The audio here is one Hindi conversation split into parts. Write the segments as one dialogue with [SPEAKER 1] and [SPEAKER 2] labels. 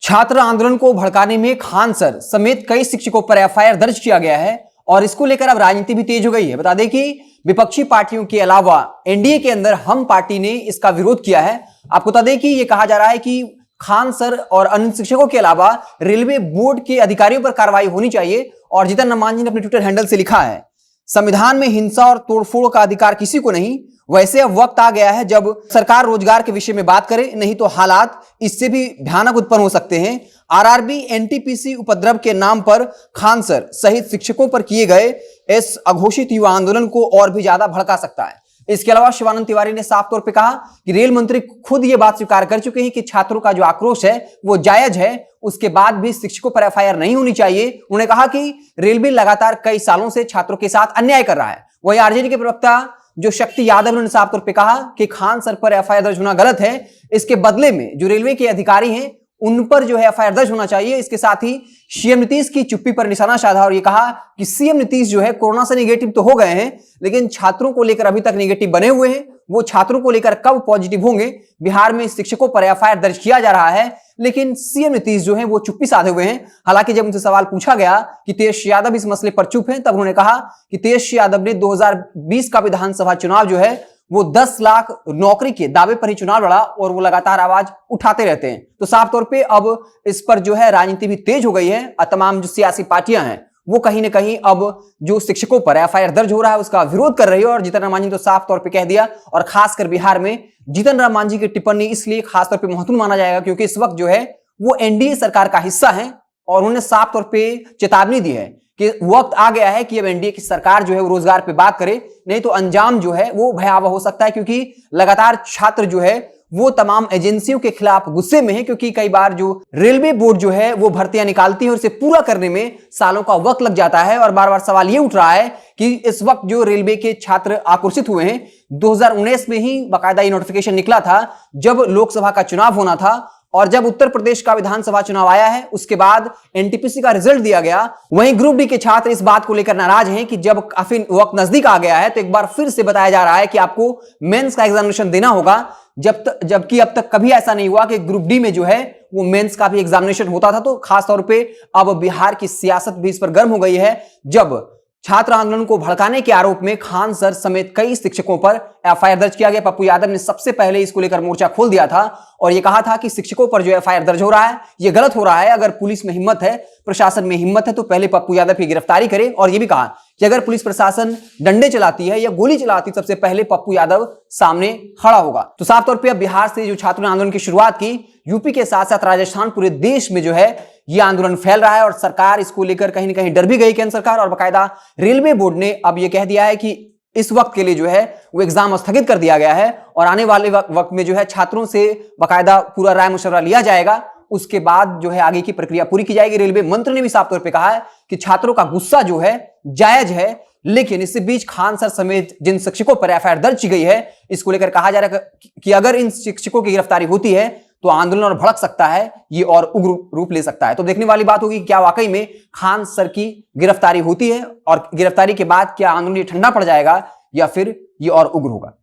[SPEAKER 1] छात्र आंदोलन को भड़काने में खान सर समेत कई शिक्षकों पर एफआईआर दर्ज किया गया है और इसको लेकर अब राजनीति भी तेज हो गई है। बता दें कि विपक्षी पार्टियों के अलावा एनडीए के अंदर हम पार्टी ने इसका विरोध किया है। आपको बता दें कि यह कहा जा रहा है कि खान सर और अन्य शिक्षकों के अलावा रेलवे बोर्ड के अधिकारियों पर कार्रवाई होनी चाहिए। और जीतन राम मांझी ने अपने ट्विटर हैंडल से लिखा है, संविधान में हिंसा और तोड़फोड़ का अधिकार किसी को नहीं। वैसे अब वक्त आ गया है जब सरकार रोजगार के विषय में बात करे, नहीं तो हालात इससे भी भयानक उत्पन्न हो सकते हैं। आरआरबी एनटीपीसी उपद्रव के नाम पर खान सर सहित शिक्षकों पर किए गए इस अघोषित युवा आंदोलन को और भी ज्यादा भड़का सकता है। इसके अलावा शिवानंद तिवारी ने साफ तौर पर कहा कि रेल मंत्री खुद ये बात स्वीकार कर चुके हैं कि छात्रों का जो आक्रोश है वो जायज है, उसके बाद भी शिक्षकों पर एफआईआर नहीं होनी चाहिए। उन्होंने कहा कि रेलवे लगातार कई सालों से छात्रों के साथ अन्याय कर रहा है। वहीं आरजेडी के प्रवक्ता जो शक्ति यादव ने साफ तौर पर कहा कि खान सर पर एफआईआर दर्ज होना गलत है, इसके बदले में जो रेलवे के अधिकारी हैं उन पर जो है एफआईआर दर्ज होना चाहिए। इसके साथ ही सीएम नीतीश की चुप्पी पर निशाना साधा और ये कहा कि सीएम नीतीश जो है कोरोना से नेगेटिव तो हो गए हैं, लेकिन छात्रों को लेकर अभी तक नेगेटिव बने हुए हैं। वो छात्रों को लेकर कब पॉजिटिव होंगे? बिहार में शिक्षकों पर एफआईआर दर्ज किया जा रहा है, लेकिन सीएम नीतीश जो है वो चुप्पी साधे हुए हैं। हालांकि जब उनसे सवाल पूछा गया कि तेजस्वी यादव इस मसले पर चुप हैं, तब उन्होंने कहा कि तेजस्वी यादव ने 2020 का विधानसभा चुनाव जो है वो 10 लाख नौकरी के दावे पर ही चुनाव लड़ा और वो लगातार आवाज उठाते रहते हैं। तो साफ तौर पे अब इस पर जो है राजनीति भी तेज हो गई है। तमाम जो सियासी पार्टियां हैं वो कहीं ना कहीं अब जो शिक्षकों पर एफआईआर दर्ज हो रहा है उसका विरोध कर रही है। और जीतन राम मांझी ने तो साफ तौर पे कह दिया, और खासकर बिहार में जीतन राम मांझी की टिप्पणी इसलिए खासतौर पे महत्वपूर्ण माना जाएगा क्योंकि इस वक्त जो है वो एनडीए सरकार का हिस्सा है और उन्होंने साफ तौर पे चेतावनी दी है कि वक्त आ गया है कि अब एनडीए की सरकार जो है वो रोजगार पे बात करे, नहीं तो अंजाम जो है वो भयावह हो सकता है। क्योंकि लगातार छात्र जो है वो तमाम एजेंसियों के खिलाफ गुस्से में है, क्योंकि कई बार जो रेलवे बोर्ड जो है वो भर्तियां निकालती है और इसे पूरा करने में सालों का वक्त लग जाता है। और बार बार सवाल ये उठ रहा है कि इस वक्त जो रेलवे के छात्र आक्रोशित हुए हैं, 2019 में ही बाकायदा ये नोटिफिकेशन निकला था जब लोकसभा का चुनाव होना था, और जब उत्तर प्रदेश का विधानसभा चुनाव आया है उसके बाद एनटीपीसी का रिजल्ट दिया गया। वहीं ग्रुप डी के छात्र इस बात को लेकर नाराज हैं कि जब काफी वक्त नजदीक आ गया है तो एक बार फिर से बताया जा रहा है कि आपको मेंस का एग्जामिनेशन देना होगा, जबकि अब तक कभी ऐसा नहीं हुआ कि ग्रुप डी में जो है वो मेंस का भी एग्जामिनेशन होता था। तो खासतौर पे अब बिहार की सियासत भी इस पर गर्म हो गई है जब छात्र आंदोलन को भड़काने के आरोप में खान सर समेत कई शिक्षकों पर एफआईआर दर्ज किया गया। पप्पू यादव ने सबसे पहले इसको लेकर मोर्चा खोल दिया था और यह कहा था कि शिक्षकों पर जो एफआईआर दर्ज हो रहा है यह गलत हो रहा है। अगर पुलिस में हिम्मत है, प्रशासन में हिम्मत है तो पहले पप्पू यादव की गिरफ्तारी करे। और यह भी कहा कि अगर पुलिस प्रशासन डंडे चलाती है या गोली चलाती सबसे पहले पप्पू यादव सामने खड़ा होगा। तो साफ तौर पर अब बिहार से जो छात्रों ने आंदोलन की शुरुआत की, यूपी के साथ साथ राजस्थान, पूरे देश में जो है यह आंदोलन फैल रहा है और सरकार इसको लेकर कहीं ना कहीं डर भी गई केंद्र सरकार। और बाकायदा रेलवे बोर्ड ने अब यह कह दिया है कि इस वक्त के लिए जो है वो एग्जाम स्थगित कर दिया गया है और आने वाले वक्त में जो है छात्रों से बाकायदा पूरा राय मशवरा लिया जाएगा। उसके बाद जो है आगे की प्रक्रिया पूरी की जाएगी। रेलवे मंत्री ने भी साफ तौर पे कहा है कि छात्रों का गुस्सा जो है जायज है, लेकिन इस बीच खान सर समेत जिन शिक्षकों पर एफआईआर दर्ज की गई है इसको लेकर कहा जा रहा है कि अगर इन शिक्षकों की गिरफ्तारी होती है तो आंदोलन और भड़क सकता है, ये और उग्र रूप ले सकता है। तो देखने वाली बात होगी क्या वाकई में खान सर की गिरफ्तारी होती है और गिरफ्तारी के बाद क्या आंदोलन ठंडा पड़ जाएगा या फिर ये और उग्र होगा।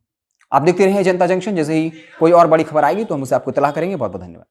[SPEAKER 1] आप देखते रहिए जनता जंक्शन। जैसे ही कोई और बड़ी खबर आएगी तो हम उसे आपको इत्तला करेंगे। बहुत बहुत धन्यवाद।